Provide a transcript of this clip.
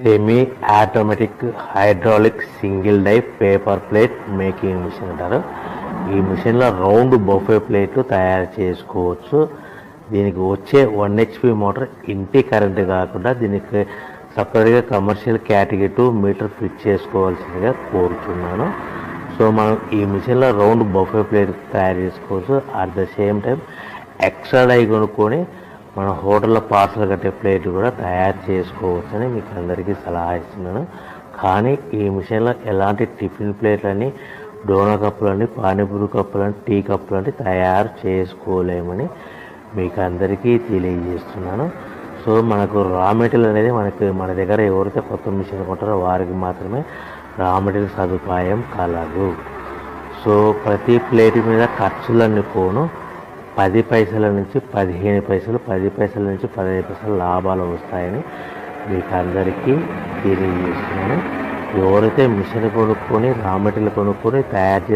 Semi automatic hydraulic single die paper plate making machine అంటారు. ఈ మిషన్లో రౌండ్ బఫే ప్లేట్లు తయారు చేసుకోవచ్చు. దీనికి వచ్చే 1 HP మోటార్ ఇంటి కరెంటు కాకుండా దీనికి సపరేట్గా కమర్షియల్ కేటగిరీ 2 మీటర్ ఫిట్ చేసుకోవాల్సిందిగా కోరుతున్నాను. సో మనం ఈ మిషన్లో రౌండ్ బఫే ప్లేట్ తయారు చేసుకోవచ్చు. At the same time extra die కొనుక్కొని మన హోటల్లో పార్సల్ కట్టే ప్లేట్ కూడా తయారు చేసుకోవచ్చని మీకు అందరికీ సలహా ఇస్తున్నాను. కానీ ఈ మిషన్లో ఎలాంటి టిఫిన్ ప్లేట్లని, డోనా కప్పులని, పానీపూరి కప్పులని, టీ కప్పులని తయారు చేసుకోలేమని మీకు అందరికీ తెలియజేస్తున్నాను. సో మనకు రా మెటీరియల్ అనేది మన దగ్గర ఎవరైతే కొత్త మిషన్ కొంటారో వారికి మాత్రమే రా మెటీరియల్ సదుపాయం కలదు. సో ప్రతి ప్లేట్ మీద ఖర్చులన్నీ పోను 10 పైసల నుంచి 15 పైసలు, 10 పైసల నుంచి 15 పైసలు లాభాలు వస్తాయని మీకు అందరికీ తెలియజేస్తున్నాను. ఎవరైతే మిషన్ కొనుక్కొని రా మెటీరియల్ కొనుక్కొని తయారు